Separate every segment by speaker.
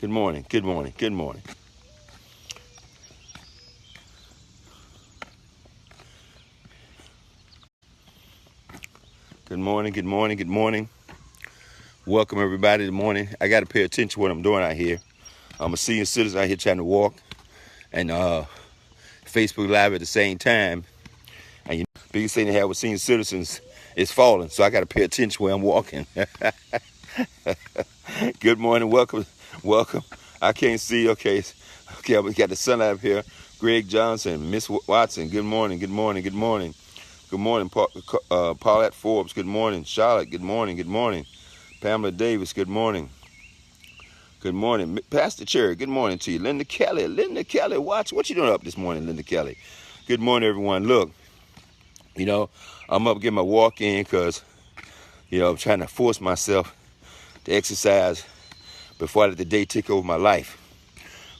Speaker 1: Good morning. Good morning. Good morning. Good morning. Good morning. Good morning. Welcome everybody. Good morning. I got to pay attention to what I'm doing out here. I'm a senior citizen out here trying to walk and Facebook Live at the same time. And you know, the biggest thing they have with senior citizens is falling. So I got to pay attention where I'm walking. Good morning. Welcome. Welcome. I can't see. Okay, we got the sun out here. Greg Johnson, Miss Watson. Good morning. Good morning. Good morning. Good morning, Paulette Forbes. Good morning, Charlotte. Good morning. Good morning, Pamela Davis. Good morning. Good morning, Pastor Cherry. Good morning to you, Linda Kelly. Linda Kelly, watch what you doing up this morning, Linda Kelly. Good morning, everyone. Look, you know, I'm up getting my walk in because, I'm trying to force myself to exercise before I let the day take over my life.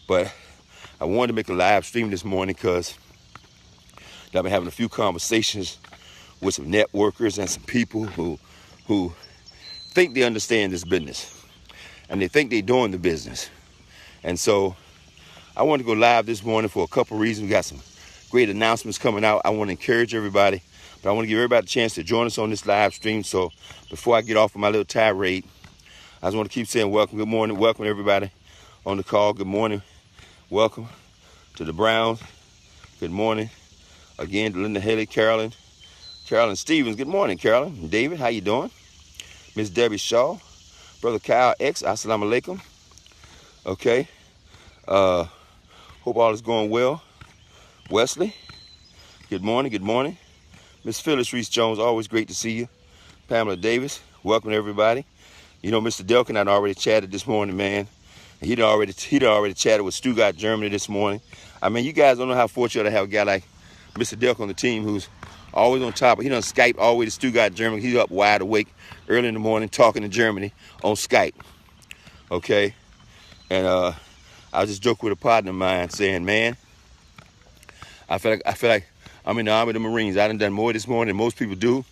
Speaker 1: But I wanted to make a live stream this morning because I've been having a few conversations with some networkers and some people who think they understand this business and they think they're doing the business. And so I want to go live this morning for a couple of reasons. We got some great announcements coming out. I want to encourage everybody, but I want to give everybody a chance to join us on this live stream. So before I get off of my little tirade, I just want to keep saying welcome, good morning, welcome everybody on the call. Good morning, welcome to the Browns. Good morning again to Linda Haley, Carolyn Stevens. Good morning, Carolyn. David, how you doing? Miss Debbie Shaw, Brother Kyle X, assalamu alaikum. Okay, hope all is going well. Wesley, good morning, good morning. Miss Phyllis Reese Jones, always great to see you. Pamela Davis, welcome everybody. You know, Mr. Delkin and I already chatted this morning, man. He'd already chatted with Stuttgart, Germany this morning. I mean, you guys don't know how fortunate to have a guy like Mr. Delkin on the team who's always on top. He done Skype all the way to Stuttgart, Germany. He's up wide awake early in the morning talking to Germany on Skype. Okay? And I was just joking with a partner of mine saying, man, I feel like I'm in the Army of the Marines. I done more this morning than most people do.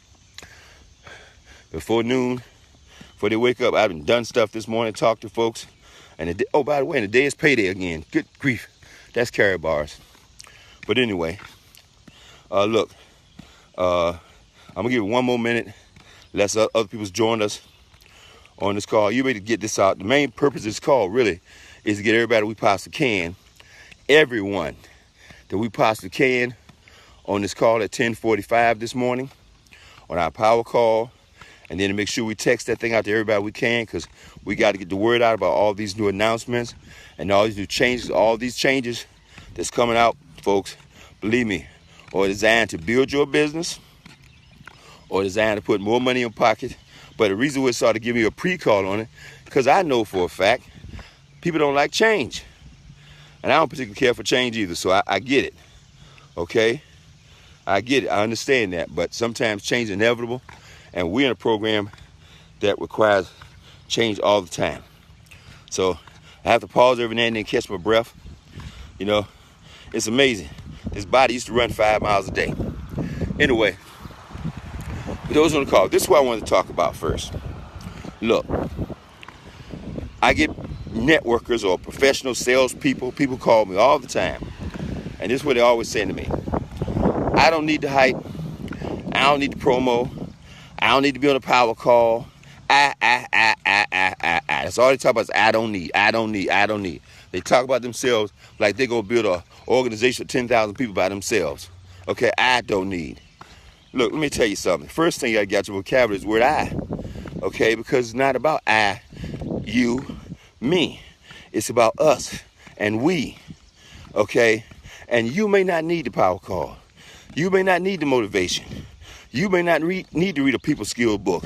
Speaker 1: Before noon, before they wake up, I've done stuff this morning, talked to folks. And by the way, and the day is payday again. Good grief. That's carry bars. But anyway, look, I'm going to give it one more minute. Let other people join us on this call. You ready to get this out. The main purpose of this call really is to get everybody we possibly can, everyone that we possibly can on this call at 10:45 this morning on our power call. And then to make sure we text that thing out to everybody we can, because we got to get the word out about all these new announcements and all these new changes, all these changes that's coming out, folks. Believe me, or designed to build your business or designed to put more money in your pocket. But the reason we started giving you a pre-call on it, because I know for a fact people don't like change. And I don't particularly care for change either, so I get it, okay? I get it, I understand that, but sometimes change is inevitable. And we're in a program that requires change all the time. So I have to pause every now and then, catch my breath. You know, it's amazing. This body used to run 5 miles a day. Anyway, for those on the call, this is what I wanted to talk about first. Look, I get networkers or professional salespeople, people call me all the time. And this is what they're always saying to me. I don't need the hype. I don't need the promo. I don't need to be on a power call. That's all they talk about is I don't need. They talk about themselves like they're going to build an organization of 10,000 people by themselves. Okay, I don't need. Look, let me tell you something. First thing you got to get your vocabulary is the word I. Okay, because it's not about I, you, me. It's about us and we. Okay, and you may not need the power call. You may not need the motivation. You may not need to read a people skill book.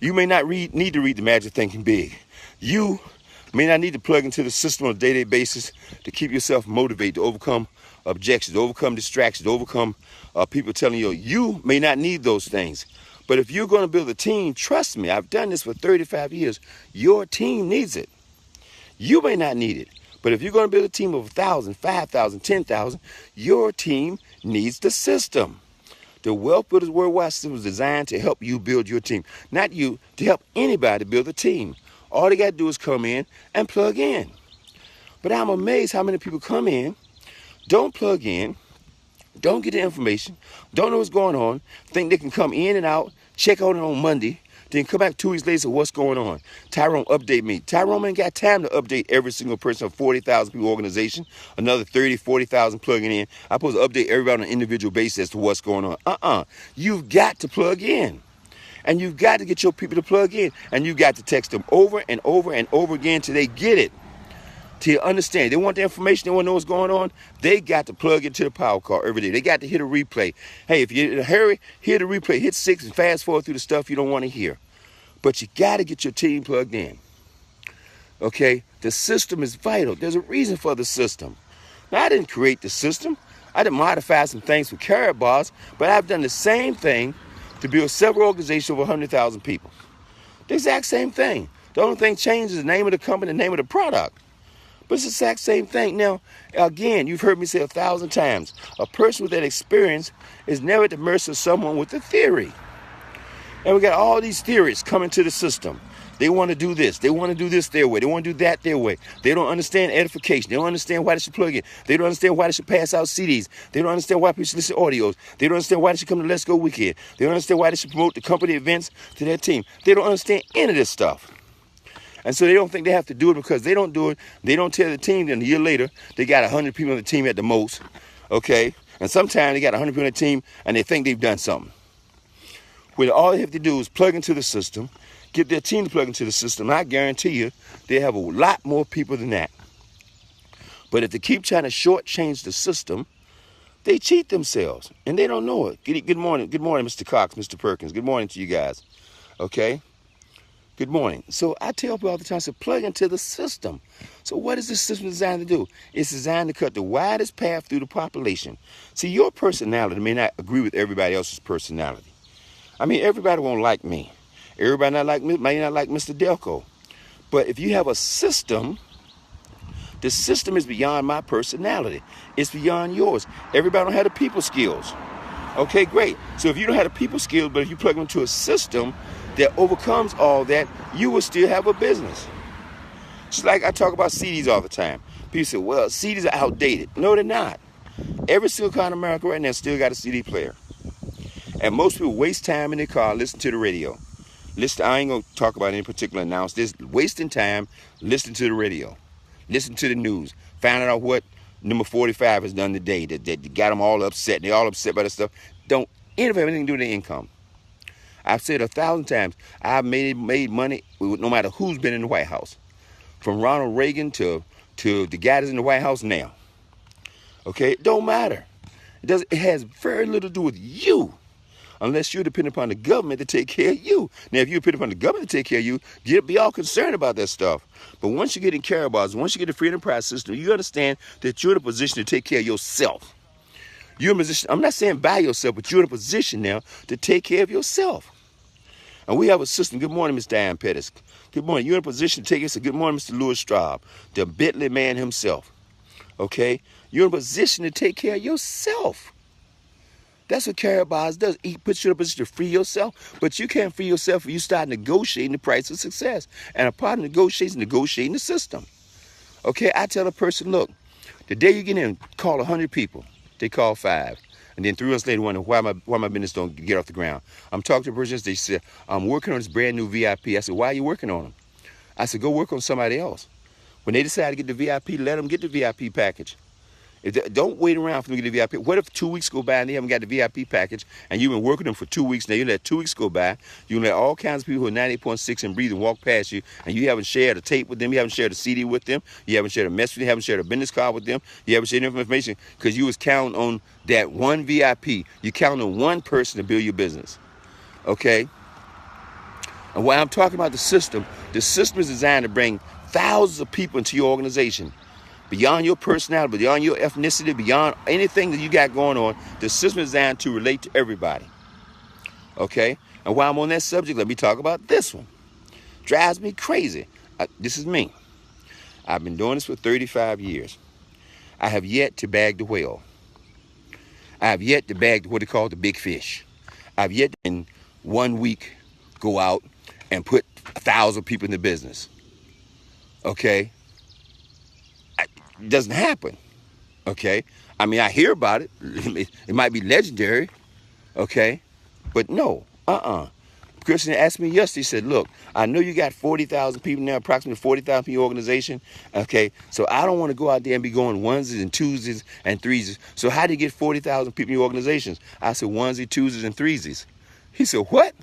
Speaker 1: You may not need to read the Magic Thinking Big. You may not need to plug into the system on a day-to-day basis to keep yourself motivated, to overcome objections, to overcome distractions, to overcome people telling you. You may not need those things. But if you're going to build a team, trust me, I've done this for 35 years. Your team needs it. You may not need it. But if you're going to build a team of 1,000, 5,000, 10,000, your team needs the system. The Wealth Builders Worldwide system was designed to help you build your team. Not you, to help anybody build a team. All they got to do is come in and plug in. But I'm amazed how many people come in, don't plug in, don't get the information, don't know what's going on, think they can come in and out, check on it on Monday, then come back 2 weeks later, what's going on? Tyrone, update me. Tyrone ain't got time to update every single person of 40,000 people organization, another 30, 40,000 plugging in. I'm supposed to update everybody on an individual basis as to what's going on. You've got to plug in. And you've got to get your people to plug in. And you've got to text them over and over and over again till they get it. To understand. They want the information, they want to know what's going on. They got to plug into the power car every day. They got to hit a replay. Hey, if you're in a hurry, hit the replay. Hit 6 and fast forward through the stuff you don't want to hear. But you got to get your team plugged in. Okay? The system is vital. There's a reason for the system. Now, I didn't create the system. I didn't modify some things for Karatbars, but I've done the same thing to build several organizations over 100,000 people. The exact same thing. The only thing changes is the name of the company, the name of the product. But it's the exact same thing. Now, again, you've heard me say 1,000 times, a person with that experience is never at the mercy of someone with a theory. And we got all these theories coming to the system. They want to do this. They want to do this their way. They want to do that their way. They don't understand edification. They don't understand why they should plug in. They don't understand why they should pass out CDs. They don't understand why people should listen to audios. They don't understand why they should come to Let's Go Weekend. They don't understand why they should promote the company events to their team. They don't understand any of this stuff. And so they don't think they have to do it because they don't do it. They don't tell the team. Then a year later, they got 100 people on the team at the most. Okay? And sometimes they got 100 people on the team and they think they've done something. When all they have to do is plug into the system, get their team to plug into the system. I guarantee you, they have a lot more people than that. But if they keep trying to shortchange the system, they cheat themselves. And they don't know it. Good morning. Good morning, Mr. Cox, Mr. Perkins. Good morning to you guys. Okay? Good morning. So I tell people all the time, so plug into the system. So what is this system designed to do? It's designed to cut the widest path through the population. See, your personality may not agree with everybody else's personality. I mean, everybody won't like me. Everybody may not like Mr. Delco. But if you have a system, the system is beyond my personality. It's beyond yours. Everybody don't have the people skills. Okay, great. So if you don't have the people skills, but if you plug them into a system that overcomes all that, you will still have a business. Just like I talk about CDs all the time. People say, well, CDs are outdated. No, they're not. Every single car in America right now still got a CD player. And most people waste time in their car listening to the radio. I ain't going to talk about any particular announcement. Just wasting time listening to the radio. Listen to the news. Finding out what number 45 has done today that got them all upset. They're all upset by the stuff. Don't have anything to do with their income. I've said 1,000 times, I've made money no matter who's been in the White House. From Ronald Reagan to the guy that's in the White House now. Okay? It don't matter. It has very little to do with you. Unless you're dependent upon the government to take care of you. Now, if you depend upon the government to take care of you, be all concerned about that stuff. But once you get in Karatbars, once you get the free enterprise system, you understand that you're in a position to take care of yourself. You're in a position, I'm not saying by yourself, but you're in a position now to take care of yourself. And we have a system. Good morning, Ms. Diane Pettis. Good morning. You're in a position to take care of good morning, Mr. Louis Straub, the Bentley man himself. Okay? You're in a position to take care of yourself. That's what Karatbars does. It puts you in a position to free yourself, but you can't free yourself if you start negotiating the price of success. And a part of negotiating is negotiating the system. Okay, I tell a person, look, the day you get in, call 100 people. They call 5. And then 3 months later, wonder why my business don't get off the ground. I'm talking to a person, they said, I'm working on this brand new VIP. I said, why are you working on them? I said, go work on somebody else. When they decide to get the VIP, let them get the VIP package. Don't wait around for them to get the VIP. What if 2 weeks go by and they haven't got the VIP package and you've been working them for 2 weeks? Now you let 2 weeks go by. You let all kinds of people who are 98.6 and breathing walk past you, and you haven't shared a tape with them. You haven't shared a CD with them. You haven't shared a message with them. You haven't shared a business card with them. You haven't shared information because you was counting on that one VIP. You count on one person to build your business. Okay? And while I'm talking about the system is designed to bring thousands of people into your organization. Beyond your personality, beyond your ethnicity, beyond anything that you got going on, the system is designed to relate to everybody. Okay? And while I'm on that subject, let me talk about this one. Drives me crazy. This is me. I've been doing this for 35 years. I have yet to bag the whale. I have yet to bag what they call the big fish. I've yet to, in 1 week, go out and put 1,000 people in the business. Okay? doesn't happen. Okay, I mean, I hear about it. It might be legendary. Okay, but no, Christian asked me yesterday, he said, look, I know you got 40,000 people now, approximately 40,000 people in your organization. Okay, so I don't want to go out there and be going onesies and twosies and threesies. So how do you get 40,000 people in your organizations? I said, onesie, twosies, and threesies. He said, what?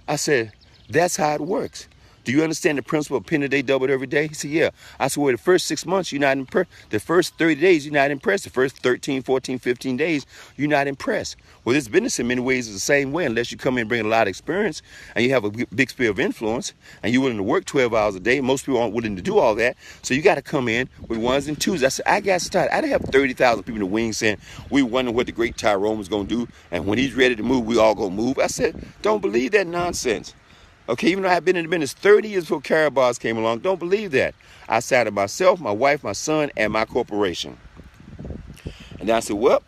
Speaker 1: I said, that's how it works. Do you understand the principle of penny a day, double it every day? He said, yeah. I said, well, the first 6 months, you're not impressed. The first 30 days, you're not impressed. The first 13, 14, 15 days, you're not impressed. Well, this business in many ways is the same way, unless you come in and bring a lot of experience and you have a big sphere of influence and you're willing to work 12 hours a day. Most people aren't willing to do all that. So you got to come in with ones and twos. I said, I got started. I didn't have 30,000 people in the wings saying, we wondering what the great Tyrone was going to do. And when he's ready to move, we all going to move. I said, don't believe that nonsense. Okay, even though I've been in the business 30 years before Karatbars came along, don't believe that. I cited myself, my wife, my son, and my corporation. And then I said, well,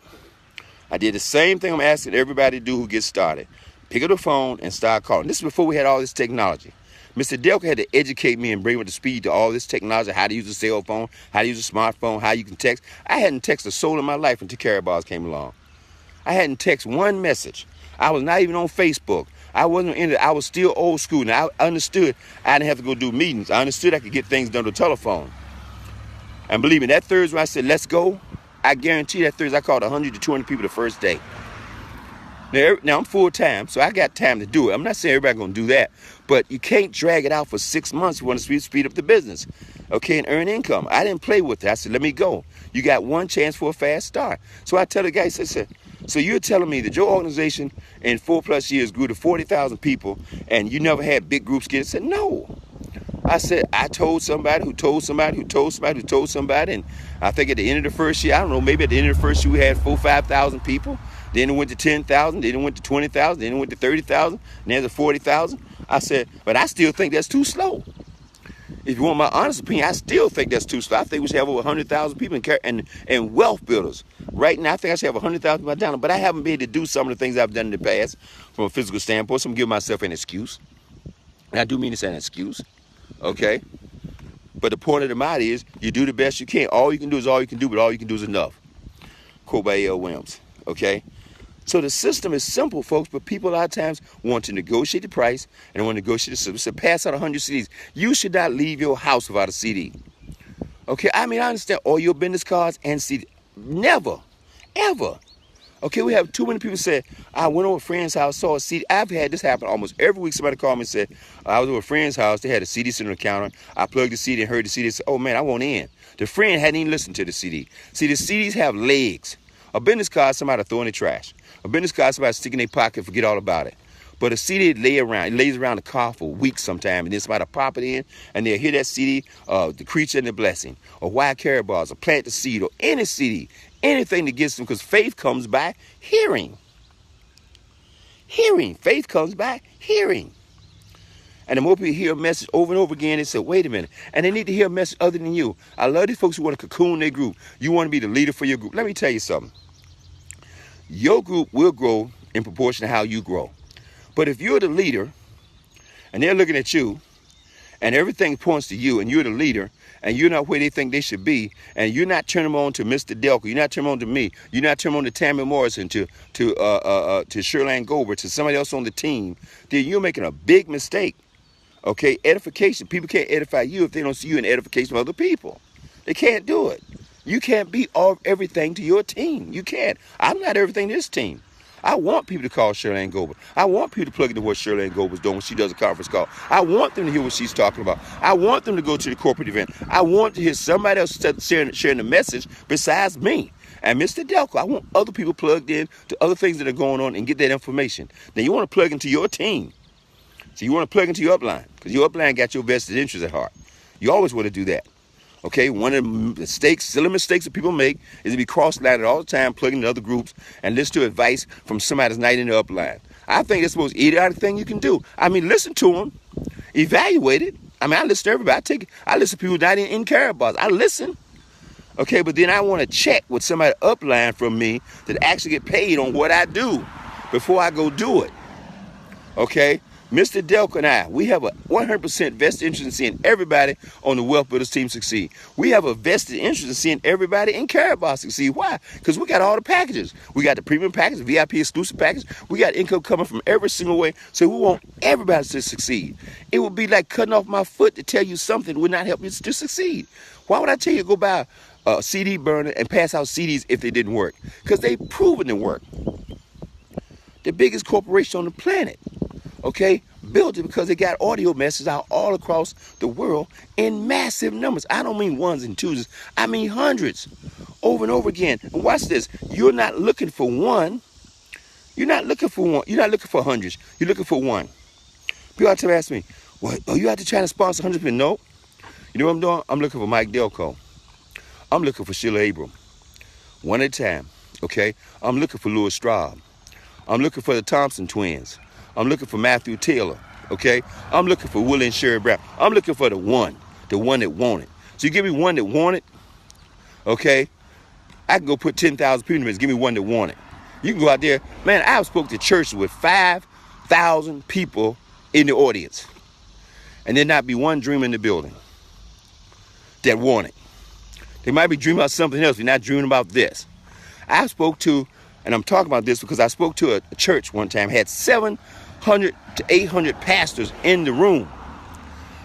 Speaker 1: I did the same thing I'm asking everybody to do who gets started. Pick up the phone and start calling. This is before we had all this technology. Mr. Delco had to educate me and bring me up to speed to all this technology, how to use a cell phone, how to use a smartphone, how you can text. I hadn't texted a soul in my life until Karatbars came along. I hadn't texted one message. I was not even on Facebook. I wasn't in it. I was still old school. Now, I understood I didn't have to go do meetings. I understood I could get things done to telephone. And believe me, that Thursday when I said, let's go, I guarantee that Thursday I called 100 to 200 people the first day. Now I'm full time, so I got time to do it. I'm not saying everybody's going to do that, but you can't drag it out for 6 months if you want to speed up the business, okay, and earn income. I didn't play with that. I said, let me go. You got one chance for a fast start. So I tell the guy, I said, so you're telling me that your organization in 4+ years grew to 40,000 people and you never had big groups get it? I said, no. I said, I told somebody who told somebody who told somebody who told somebody. And I think at the end of the first year, I don't know, maybe at the end of the first year we had 4,000 or 5,000 people. Then it went to 10,000, then it went to 20,000, then it went to 30,000, and then to 40,000. I said, but I still think that's too slow. If you want my honest opinion, I still think that's too slow. I think we should have over 100,000 people and wealth builders. Right now, I think I should have 100,000 people down, but I haven't been able to do some of the things I've done in the past from a physical standpoint, so I'm giving myself an excuse. And I do mean it's an excuse, okay? But the point of the matter is, you do the best you can. All you can do is all you can do, but all you can do is enough. Quote by A.L. Williams, okay? So the system is simple, folks, but people a lot of times want to negotiate the price and want to negotiate the system. So pass out 100 CDs. You should not leave your house without a CD. Okay, I mean, I understand all your business cards and CD. Never, ever. Okay, we have too many people say, I went over a friend's house, saw a CD. I've had this happen almost every week. Somebody called me and said, I was over a friend's house. They had a CD sitting on the counter. I plugged the CD and heard the CD. Said, oh, man, I want in. The friend hadn't even listened to the CD. See, the CDs have legs. A business card, somebody throw in the trash. A business card, somebody stick in their pocket, forget all about it. But a CD lays around the car for weeks sometimes, and then somebody pop it in, and they'll hear that CD, The Creature and the Blessing, or Why Karatbars, or Plant the Seed, or any CD, anything that gets them, because faith comes by hearing. Hearing. Faith comes by hearing. And the more people hear a message over and over again, they say, wait a minute. And they need to hear a message other than you. I love these folks who want to cocoon their group. You want to be the leader for your group. Let me tell you something. Your group will grow in proportion to how you grow. But if you're the leader, and they're looking at you, and everything points to you, and you're the leader, and you're not where they think they should be, and you're not turning them on to Mr. Delco, you're not turning them on to me, you're not turning them on to Tammy Morrison, to Sherlane Goldberg, to somebody else on the team, then you're making a big mistake. Okay, edification. People can't edify you if they don't see you in edification of other people. They can't do it. You can't be all everything to your team. You can't. I'm not everything to this team. I want people to call Sherlane Goldberg. I want people to plug into what Sherlane Goldberg's doing when she does a conference call. I want them to hear what she's talking about. I want them to go to the corporate event. I want to hear somebody else sharing the message besides me. And Mr. Delco, I want other people plugged in to other things that are going on and get that information. Now, you want to plug into your team. So you want to plug into your upline, because your upline got your vested interest at heart. You always want to do that. Okay, one of the mistakes, silly mistakes that people make is to be cross-lined all the time, plugging into other groups and listen to advice from somebody that's not in the upline. I think that's the most idiotic thing you can do. I mean, listen to them, evaluate it. I mean, I listen to everybody. I listen to people not in Karatbars. I listen. Okay, but then I want to check with somebody upline from me that actually get paid on what I do before I go do it. Okay? Mr. Delco and I, we have a 100% vested interest in seeing everybody on the Wealth Builders team succeed. We have a vested interest in seeing everybody in Karatbar succeed. Why? Because we got all the packages. We got the premium package, VIP exclusive package. We got income coming from every single way. So we want everybody to succeed. It would be like cutting off my foot to tell you something would not help you to succeed. Why would I tell you to go buy a CD burner and pass out CDs if they didn't work? Because they've proven to work. The biggest corporation on the planet, okay, built it because they got audio messages out all across the world in massive numbers. I don't mean ones and twos, I mean hundreds, over and over again. And watch this, you're not looking for one, you're not looking for one, you're not looking for hundreds, you're looking for one. People have to ask me, well, are you out to try to sponsor hundreds? No. You know what I'm doing? I'm looking for Mike Delco. I'm looking for Sheila Abram. One at a time, okay? I'm looking for Louis Straub. I'm looking for the Thompson twins. I'm looking for Matthew Taylor, okay? I'm looking for Willie and Sherry Brown. I'm looking for the one that wanted. So you give me one that wanted, okay? I can go put 10,000 people in this. Give me one that wanted. You can go out there. Man, I've spoke to churches with 5,000 people in the audience. And there not be one dreamer in the building that wanted. They might be dreaming about something else. They're not dreaming about this. I spoke to, and I'm talking about this because I spoke to a church one time, had 700 to 800 pastors in the room.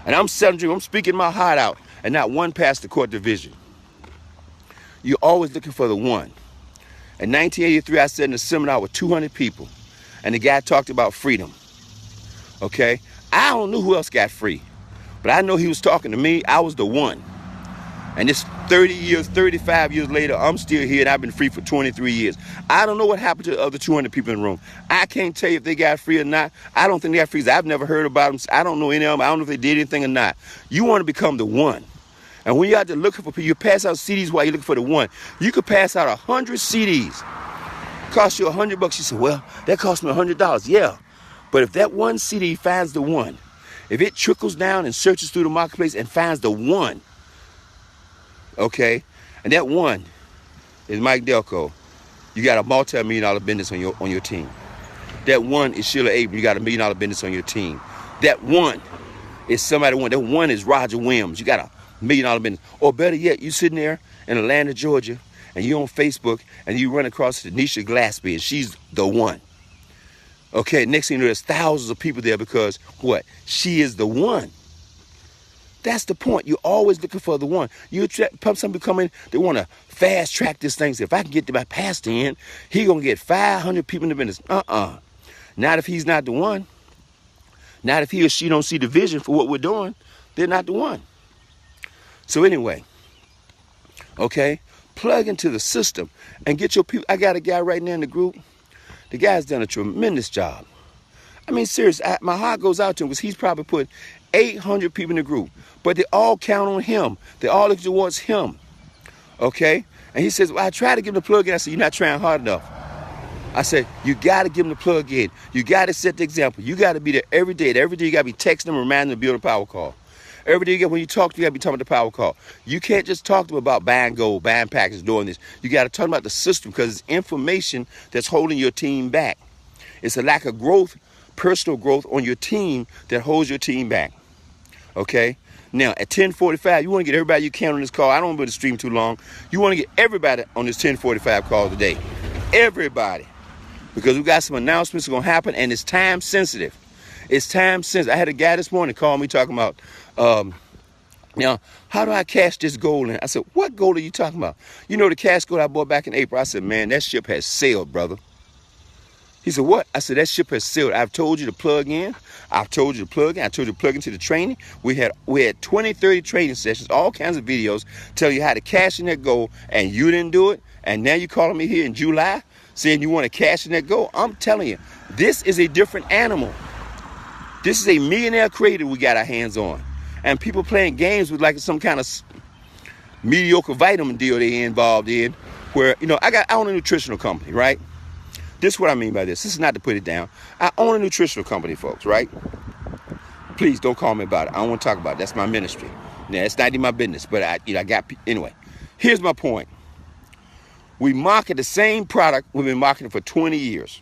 Speaker 1: And I'm speaking my heart out, and not one pastor caught the vision. You're always looking for the one. In 1983, I sat in a seminar with 200 people, and the guy talked about freedom. Okay? I don't know who else got free, but I know he was talking to me. I was the one. And this 30 years, 35 years later, I'm still here, and I've been free for 23 years. I don't know what happened to the other 200 people in the room. I can't tell you if they got free or not. I don't think they got free. I've never heard about them. I don't know any of them. I don't know if they did anything or not. You want to become the one. And when you're out there looking for people, you pass out CDs while you're looking for the one. You could pass out 100 CDs. Cost you $100. You say, well, that cost me $100. Yeah. But if that one CD finds the one, if it trickles down and searches through the marketplace and finds the one, okay, and that one is Mike Delco, you got a multi-million-dollar business on your team. That one is Sheila Abram, you got $1 million business on your team. That one is somebody one. That one is Roger Williams, you got $1 million business. Or better yet, you sitting there in Atlanta, Georgia, and you're on Facebook, and you run across Tanisha Glaspie, and she's the one. Okay, next thing you know, there's thousands of people there because what? She is the one. That's the point. You're always looking for the one. Some people come in, they want to fast track this thing. So if I can get my pastor in, he going to get 500 people in the business. Not if he's not the one. Not if he or she don't see the vision for what we're doing. They're not the one. So anyway, okay, plug into the system and get your people. I got a guy right now in the group. The guy's done a tremendous job. I mean, seriously, my heart goes out to him because he's probably put 800 people in the group. But they all count on him. They all look towards him. Okay? And he says, well, I tried to give him the plug in. I said, you're not trying hard enough. I said, you got to give him the plug in. You got to set the example. You got to be there every day. Every day you got to be texting them, reminding them to build a power call. Every day when you talk to them, you got to be talking about the power call. You can't just talk to them about buying gold, buying packages, doing this. You got to talk about the system because it's information that's holding your team back. It's a lack of growth, personal growth on your team that holds your team back. Okay? Now, at 10:45, you want to get everybody you can on this call. I don't want to stream too long. You want to get everybody on this 10:45 call today. Everybody. Because we got some announcements going to happen, and it's time sensitive. It's time sensitive. I had a guy this morning call me talking about, now, how do I cash this gold in? I said, what gold are you talking about? You know the cash gold I bought back in April? I said, man, that ship has sailed, brother. He said, what? I said, that ship has sailed. I've told you to plug in. I've told you to plug in. I told you to plug into the training. We had 20, 30 training sessions, all kinds of videos telling you how to cash in that gold, and you didn't do it. And now you're calling me here in July saying you want to cash in that gold. I'm telling you, this is a different animal. This is a millionaire creator we got our hands on. And people playing games with like some kind of mediocre vitamin deal they involved in where, you know, I own a nutritional company, right? This is what I mean by this. This is not to put it down. I own a nutritional company, folks, right? Please don't call me about it. I don't want to talk about it. That's my ministry. Now, it's not in my business, but anyway, here's my point. We market the same product we've been marketing for 20 years.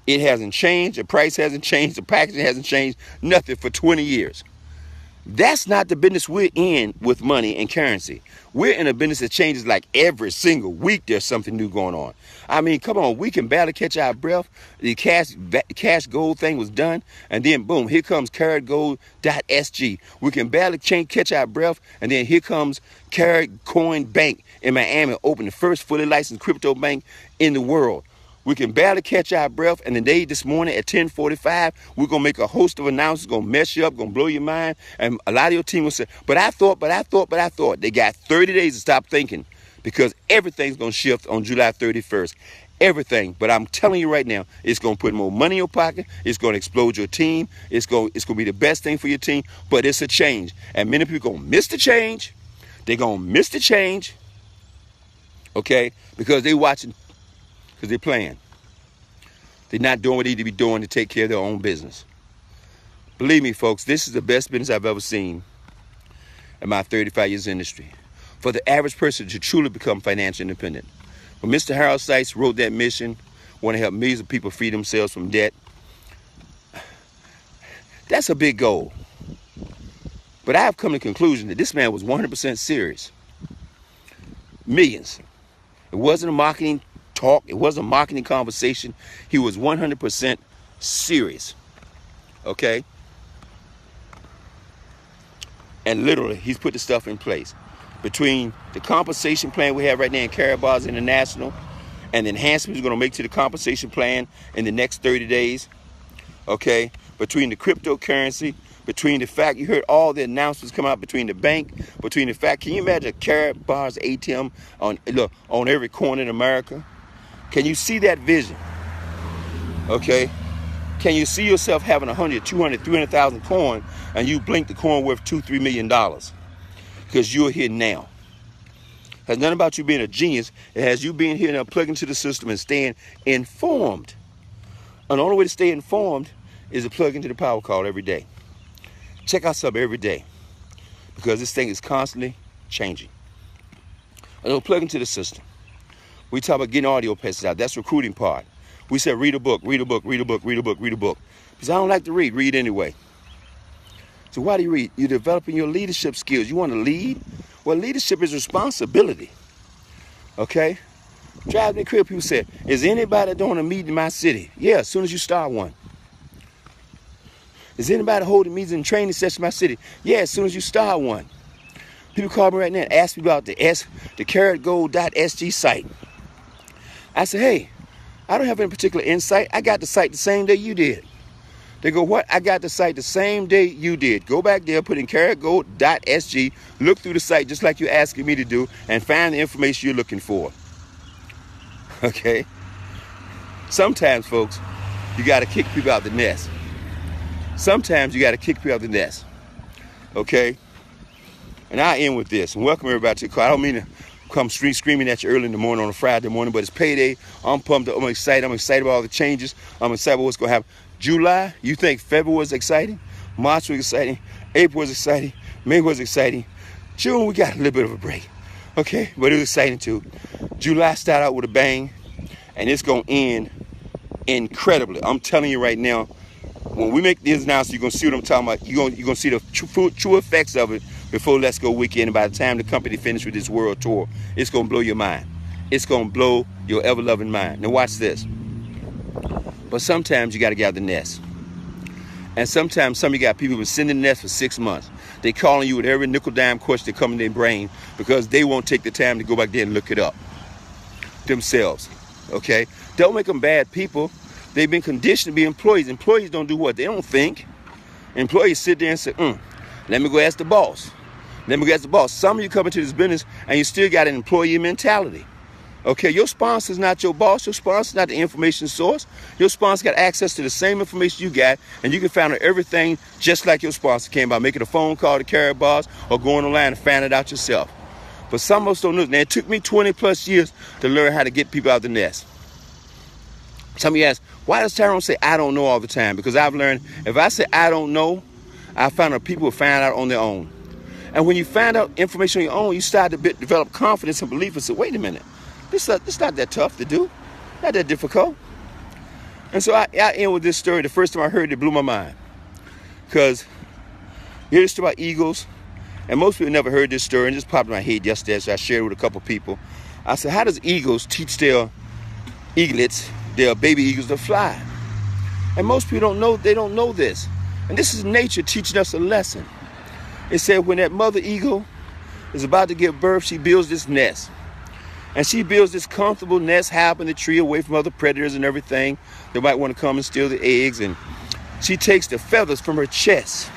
Speaker 1: It hasn't changed. The price hasn't changed. The packaging hasn't changed. Nothing for 20 years. That's not the business we're in with money and currency. We're in a business that changes like every single week. There's something new going on. I mean, come on, we can barely catch our breath. The cash gold thing was done, and then boom, here comes CaratGold.sg. We can barely catch our breath, and then here comes Carat Coin Bank in Miami, opened the first fully licensed crypto bank in the world. We can barely catch our breath, and today, this morning at 10:45, we're going to make a host of announcements, going to mess you up, going to blow your mind, and a lot of your team will say, but I thought. They got 30 days to stop thinking, because everything's going to shift on July 31st. Everything. But I'm telling you right now, it's going to put more money in your pocket. It's going to explode your team. It's going to be the best thing for your team, but it's a change. And many people are going to miss the change. They're going to miss the change, okay, because they're watching. Because they're playing. They're not doing what they need to be doing to take care of their own business. Believe me, folks, this is the best business I've ever seen in my 35 years industry. For the average person to truly become financially independent. When Mr. Harold Sykes wrote that mission, want to help millions of people free themselves from debt, that's a big goal. But I have come to the conclusion that this man was 100% serious. Millions. It wasn't a marketing talk. It wasn't a marketing conversation. He was 100% serious. Okay? And literally, he's put the stuff in place. Between the compensation plan we have right now in Karatbars International and the enhancements we're going to make to the compensation plan in the next 30 days. Okay? Between the cryptocurrency, between the fact you heard all the announcements come out between the bank, between the fact, can you imagine a Karatbars ATM on every corner in America? Can you see that vision? Okay? Can you see yourself having 100, 200, 300,000 coin and you blink the coin worth $2-3 million? Because you're here now. It has nothing about you being a genius. It has you being here now, plugging into the system and staying informed. And the only way to stay informed is to plug into the power call every day. Check out something every day. Because this thing is constantly changing. And don't plug into the system. We talk about getting audio passes out. That's the recruiting part. We said read a book, read a book, read a book, read a book, read a book. Because I don't like to read. Read anyway. So why do you read? You're developing your leadership skills. You want to lead? Well, leadership is responsibility. Okay? Drive me crazy. People say, is anybody doing a meeting in my city? Yeah, as soon as you start one. Is anybody holding meetings and training sessions in my city? Yeah, as soon as you start one. People call me right now and ask me about the CaratGold.sg site. I say, hey, I don't have any particular insight. I got the site the same day you did. They go, what? I got the site the same day you did. Go back there, put in CaratGold.sg, look through the site just like you're asking me to do, and find the information you're looking for. Okay? Sometimes, folks, you got to kick people out the nest. Sometimes you got to kick people out the nest. Okay? And I end with this. And welcome everybody to the call. I don't mean to come screaming at you early in the morning on a Friday morning, but it's payday. I'm pumped up. I'm excited. I'm excited about all the changes. I'm excited about what's going to happen. July, you think February was exciting? March was exciting. April was exciting. May was exciting. June, we got a little bit of a break. Okay? But it was exciting too. July started out with a bang, and it's going to end incredibly. I'm telling you right now, when we make these announcements, you're going to see what I'm talking about. You're going to see the true effects of it before Let's Go Weekend. And by the time the company finishes with this world tour, it's going to blow your mind. It's going to blow your ever-loving mind. Now watch this. But sometimes you got to get out of the nest. And sometimes some of you got people who've been sitting in the nest for 6 months. They calling you with every nickel-dime question that comes in their brain because they won't take the time to go back there and look it up themselves. Okay? Don't make them bad people. They've been conditioned to be employees. Employees don't do what? They don't think. Employees sit there and say, let me go ask the boss. Let me go ask the boss. Some of you come into this business and you still got an employee mentality. Okay, your sponsor's not your boss. Your sponsor's not the information source. Your sponsor got access to the same information you got, and you can find out everything just like your sponsor can by making a phone call to Karatbars or going online and find it out yourself. But some of us don't know. Now, it took me 20 plus years to learn how to get people out of the nest. Some of you ask, why does Tyrone say I don't know all the time? Because I've learned if I say I don't know, I found out people will find out on their own. And when you find out information on your own, you start to develop confidence and belief and say, wait a minute. This not that tough to do. Not that difficult. And so I end with this story. The first time I heard it, it blew my mind. Because here's the story about eagles. And most people never heard this story, and it just popped in my head yesterday, so I shared it with a couple people. I said, how does eagles teach their eaglets, their baby eagles, to fly? And most people don't know, they don't know this. And this is nature teaching us a lesson. It said when that mother eagle is about to give birth, she builds this nest. And she builds this comfortable nest high up in the tree away from other predators and everything that might want to come and steal the eggs. And she takes the feathers from her chest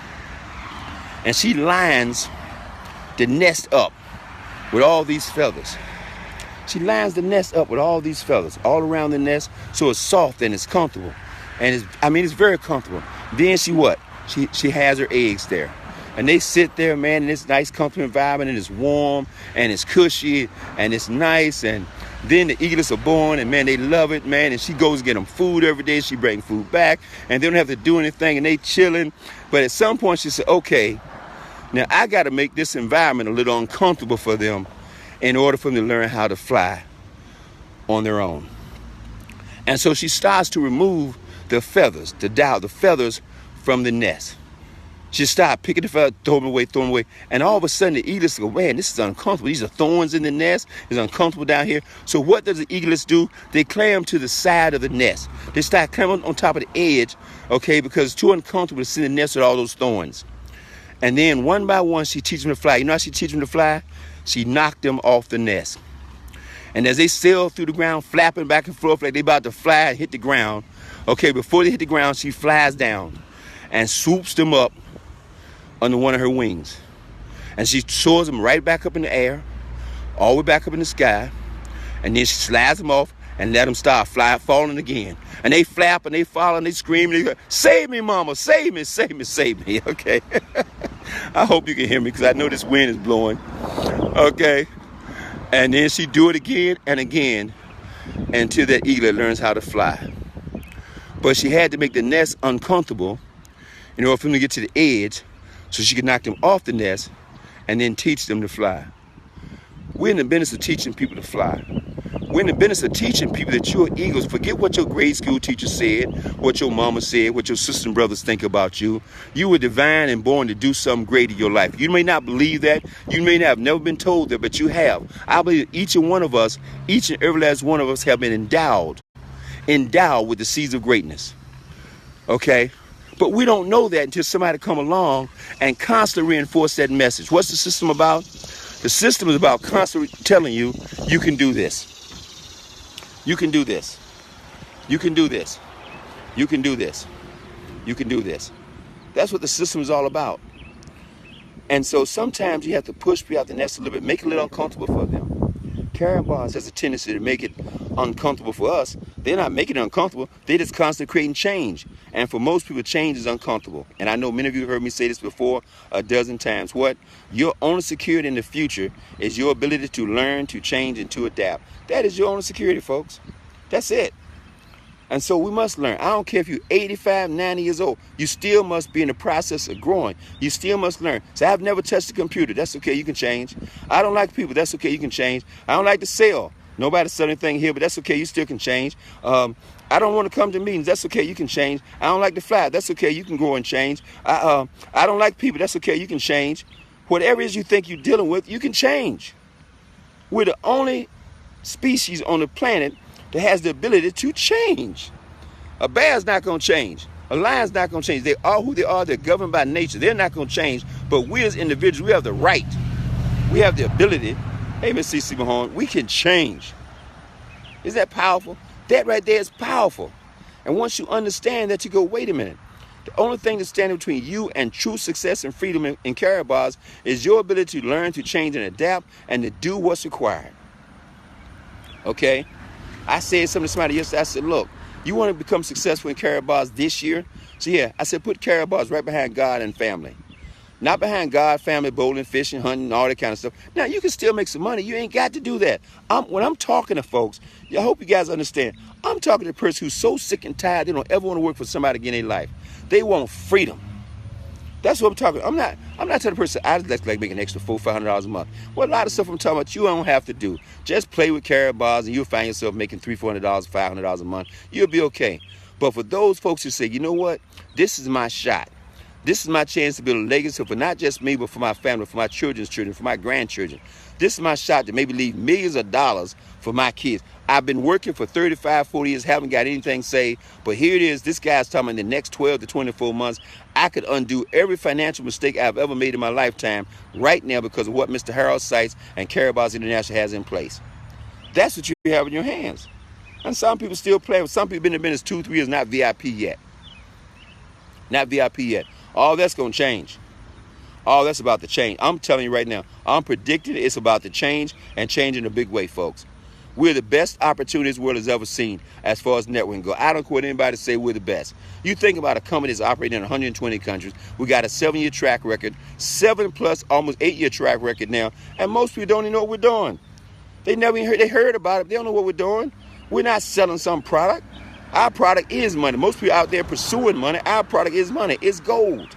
Speaker 1: and she lines the nest up with all these feathers. She lines the nest up with all these feathers all around the nest, so it's soft and it's comfortable. And it's very comfortable. Then she has her eggs there. And they sit there, man, in this nice, comfortable environment, and it's warm, and it's cushy, and it's nice. And then the eaglets are born, and man, they love it, man. And she goes get them food every day. She brings food back, and they don't have to do anything, and they chilling. But at some point, she said, okay, now I got to make this environment a little uncomfortable for them in order for them to learn how to fly on their own. And so she starts to remove the feathers, the feathers from the nest. She started picking the feathers, throw them away. And all of a sudden, the eaglets go, man, this is uncomfortable. These are thorns in the nest. It's uncomfortable down here. So what does the eaglets do? They climb to the side of the nest. They start climbing on top of the edge, okay, because it's too uncomfortable to sit in the nest with all those thorns. And then one by one, she teaches them to fly. You know how she teaches them to fly? She knocked them off the nest. And as they sail through the ground, flapping back and forth like they about to fly and hit the ground, okay, before they hit the ground, she flies down and swoops them up under one of her wings. And she soars them right back up in the air, all the way back up in the sky. And then she slides them off and let them start falling again. And they flap and they fall and they scream and they go, save me, mama, save me, save me, save me, okay? I hope you can hear me because I know this wind is blowing, okay? And then she do it again and again until that eaglet learns how to fly. But she had to make the nest uncomfortable in order for them to get to the edge so she could knock them off the nest and then teach them to fly. We're in the business of teaching people to fly. We're in the business of teaching people that you're eagles. Forget what your grade school teacher said, what your mama said, what your sisters and brothers think about you. You were divine and born to do something great in your life. You may not believe that. You may not have never been told that, but you have. I believe each and one of us, each and every last one of us have been endowed with the seeds of greatness. Okay? But we don't know that until somebody come along and constantly reinforce that message. What's the system about? The system is about constantly telling you, you can do this. You can do this. You can do this. You can do this. You can do this. That's what the system is all about. And so sometimes you have to push people out the nest a little bit, make it a little uncomfortable for them. Carrying bars has a tendency to make it uncomfortable for us. They're not making it uncomfortable. They're just constantly creating change. And for most people, change is uncomfortable. And I know many of you have heard me say this before a dozen times. What? Your only security in the future is your ability to learn, to change, and to adapt. That is your only security, folks. That's it. And so we must learn. I don't care if you're 85, 90 years old. You still must be in the process of growing. You still must learn. So I've never touched a computer. That's okay. You can change. I don't like people. That's okay. You can change. I don't like to sell. Nobody said anything here, but that's okay. You still can change. I don't want to come to meetings. That's okay. You can change. I don't like to fly. That's okay. You can grow and change. I don't like people. That's okay. You can change. Whatever it is you think you're dealing with, you can change. We're the only species on the planet that has the ability to change. A bear's not going to change. A lion's not going to change. They are who they are. They're governed by nature. They're not going to change. But we as individuals, we have the right. We have the ability. Hey, Miss C.C. Mahone, we can change. Isn't that powerful? That right there is powerful. And once you understand that, you go, wait a minute. The only thing that's standing between you and true success and freedom in Caribars is your ability to learn, to change, and adapt, and to do what's required. Okay? I said something to somebody yesterday. I said, look, you want to become successful in Caribars this year? So yeah, I said, put Caribars right behind God and family. Not behind God, family, bowling, fishing, hunting, all that kind of stuff. Now, you can still make some money. You ain't got to do that. When I'm talking to folks, I hope you guys understand, I'm talking to a person who's so sick and tired, they don't ever want to work for somebody again in their life. They want freedom. That's what I'm talking about. I'm not telling the person, I just like making an extra $400, $500 a month. Well, a lot of stuff I'm talking about, you don't have to do. Just play with Caribars and you'll find yourself making $300, $400, $500 a month. You'll be okay. But for those folks who say, you know what, this is my shot. This is my chance to build a legacy for not just me, but for my family, for my children's children, for my grandchildren. This is my shot to maybe leave millions of dollars for my kids. I've been working for 35, 40 years, haven't got anything saved, but here it is. This guy's talking in the next 12 to 24 months, I could undo every financial mistake I've ever made in my lifetime right now because of what Mr. Harold Seitz and Karybarz International has in place. That's what you have in your hands. And some people still play. Some people been in business 2, 3 years, not VIP yet. Not VIP yet. All that's going to change. All that's about to change. I'm telling you right now, I'm predicting it's about to change and change in a big way, folks. We're the best opportunity this world has ever seen as far as networking go. I don't care what anybody say, we're the best. You think about a company that's operating in 120 countries. We got a 7-year track record, 7+ almost 8-year track record now, and most people don't even know what we're doing. They never even heard. They heard about it. They don't know what we're doing. We're not selling some product. Our product is money. Most people out there pursuing money. Our product is money. It's gold.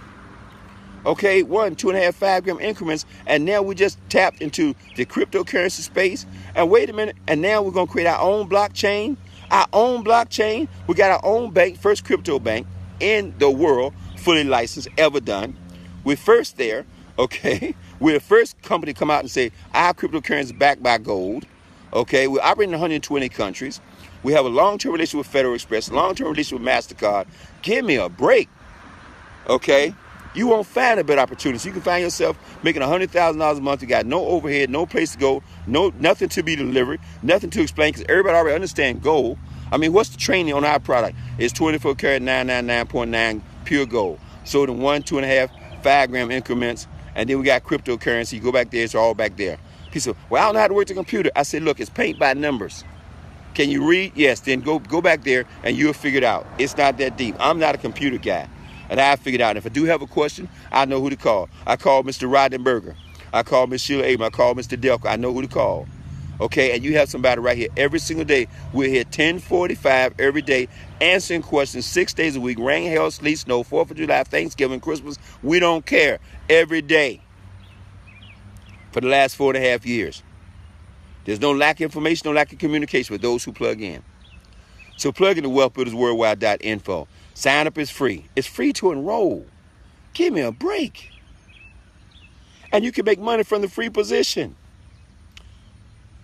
Speaker 1: Okay, 1, 2.5, 5 gram increments, and now we just tapped into the cryptocurrency space. And wait a minute, and now we're gonna create our own blockchain. Our own blockchain. We got our own bank, first crypto bank in the world, fully licensed, ever done. We're first there. Okay, we're the first company to come out and say our cryptocurrency is backed by gold. Okay, we're operating in 120 countries. We have a long-term relationship with Federal Express, long-term relationship with MasterCard. Give me a break. Okay. You won't find a better opportunity. So you can find yourself making $100,000 a month. You got no overhead, no place to go, nothing to be delivered, nothing to explain because everybody already understands gold. I mean, what's the training on our product? It's 24 karat 999.9 pure gold. Sold in 1, 2.5, 5 gram increments. And then we got cryptocurrency. You go back there, it's all back there. People say, well, I don't know how to work the computer. I said, look, it's paint by numbers. Can you read? Yes, then go back there and you'll figure it out. It's not that deep. I'm not a computer guy. And I figured out, if I do have a question, I know who to call. I call Mr. Roddenberger. I call Ms. Sheila Abram. I call Mr. Delco. I know who to call. Okay, and you have somebody right here every single day. We're here 10:45 every day, answering questions 6 days a week. Rain, hail, sleet, snow, 4th of July, Thanksgiving, Christmas. We don't care. Every day. For the last 4.5 years. There's no lack of information, no lack of communication with those who plug in. So plug into wealthbuildersworldwide.info. Sign up is free. It's free to enroll. Give me a break. And you can make money from the free position.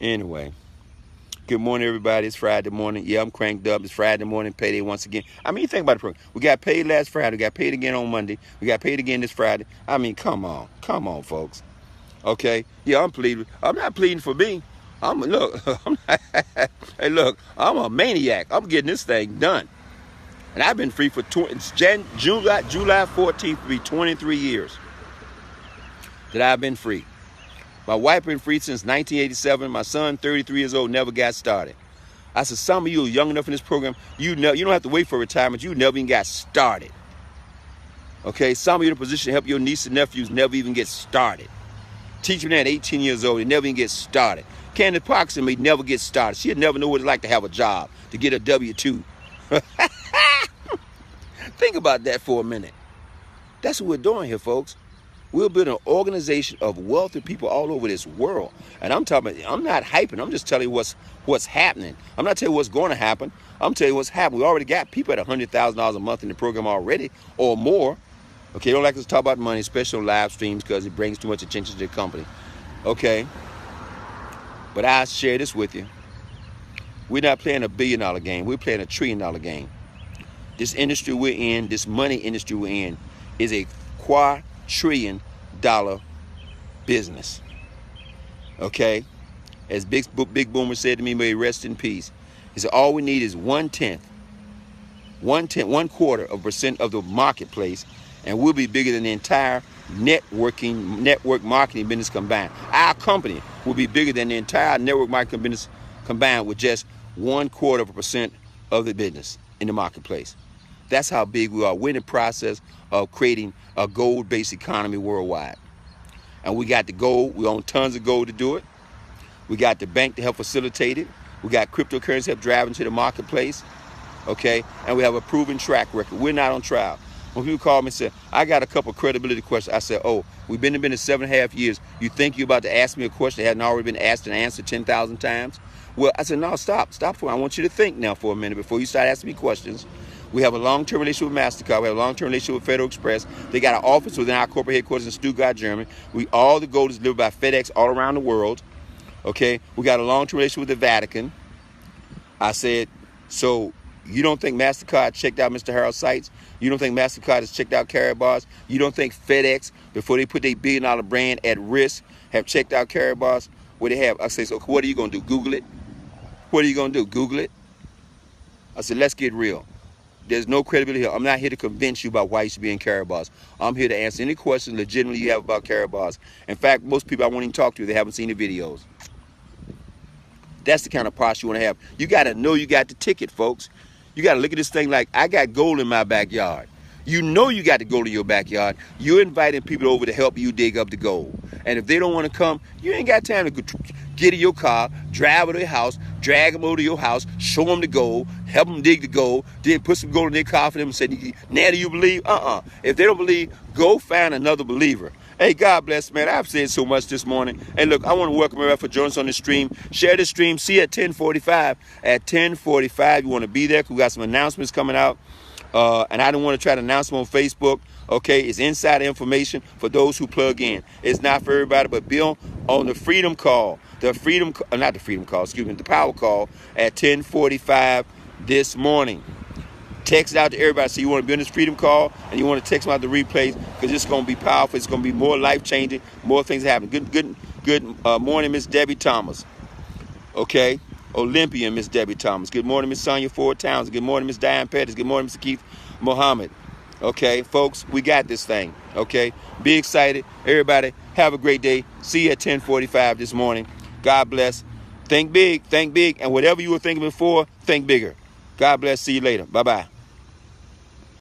Speaker 1: Anyway, good morning, everybody. It's Friday morning. Yeah, I'm cranked up. It's Friday morning, payday once again. I mean, you think about the program. We got paid last Friday. We got paid again on Monday. We got paid again this Friday. I mean, come on. Come on, folks. Okay? Yeah, I'm pleading. I'm not pleading for me. Hey, look, I'm a maniac. I'm getting this thing done. And I've been free for July 14th will be 23 years that I've been free. My wife been free since 1987. My son, 33 years old, never got started. I said, some of you are young enough in this program, you don't have to wait for retirement. You never even got started. Okay, some of you in a position to help your niece and nephews never even get started. Teaching them at 18 years old, they never even get started. Candace Parkinson may never get started. She'll never know what it's like to have a job, to get a W-2. Think about that for a minute. That's what we're doing here, folks. We're building an organization of wealthy people all over this world. And I'm not hyping. I'm just telling you what's happening. I'm not telling you what's going to happen. I'm telling you what's happening. We already got people at $100,000 a month in the program already or more. Okay, don't like us to talk about money, especially on live streams because it brings too much attention to the company. Okay. But I share this with you. We're not playing $1 billion game. We're playing $1 trillion game. This industry we're in, this money industry we're in, is a $250 billion business. Okay? As Big Boomer said to me, may he rest in peace. He said, all we need is 1/4% of the marketplace, and we'll be bigger than the entire network marketing business combined. Our company will be bigger than the entire network marketing business combined with just 1/4% of the business in the marketplace. That's how big we are. We're in the process of creating a gold-based economy worldwide. And we got the gold. We own tons of gold to do it. We got the bank to help facilitate it. We got cryptocurrency help drive into the marketplace. Okay? And we have a proven track record. We're not on trial. When people call me and say, I got a couple of credibility questions, I said, oh, we've been in 7.5 years. You think you're about to ask me a question that hadn't already been asked and answered 10,000 times? Well, I said, no, stop for it. I want you to think now for a minute before you start asking me questions. We have a long-term relationship with MasterCard. We have a long-term relationship with Federal Express. They got an office within our corporate headquarters in Stuttgart, Germany. All the gold is delivered by FedEx all around the world. Okay, we got a long-term relationship with the Vatican. I said, so you don't think MasterCard checked out Mr. Harold's sites? You don't think MasterCard has checked out Karatbars? You don't think FedEx, before they put their billion-dollar brand at risk, have checked out Karatbars? What they have? I say, so what are you going to do? Google it? What are you going to do? Google it? I said, let's get real. There's no credibility here. I'm not here to convince you about why you should be in Karatbars. I'm here to answer any questions legitimately you have about Karatbars. In fact, most people I won't even talk to, they haven't seen the videos. That's the kind of posture you want to have. You got to know you got the ticket, folks. You got to look at this thing like, I got gold in my backyard. You know you got to go to your backyard. You're inviting people over to help you dig up the gold. And if they don't want to come, you ain't got time to get in your car, drive to their house, drag them over to your house, show them the gold, help them dig the gold, then put some gold in their car for them and say, now do you believe? If they don't believe, go find another believer. Hey, God bless, man. I've said so much this morning. And look, I want to welcome everybody for joining us on the stream. Share the stream. See you at 10:45. At 10:45, you want to be there because we got some announcements coming out. And I don't want to try to announce them on Facebook. Okay, it's insider information for those who plug in. It's not for everybody, but Bill on the Freedom Call. The Power Call at 10:45 this morning. Text it out to everybody. So you want to be on this Freedom Call and you want to text them out the replays because it's going to be powerful. It's going to be more life-changing, more things happen. Good morning, Miss Debbie Thomas. Okay. Olympian, Miss Debbie Thomas. Good morning, Miss Sonia Ford Towns. Good morning, Miss Diane Pettis. Good morning, Mr. Keith Muhammad. Okay, folks, we got this thing. Okay, be excited. Everybody, have a great day. See you at 10:45 this morning. God bless. Think big, and whatever you were thinking before, think bigger. God bless. See you later. Bye-bye.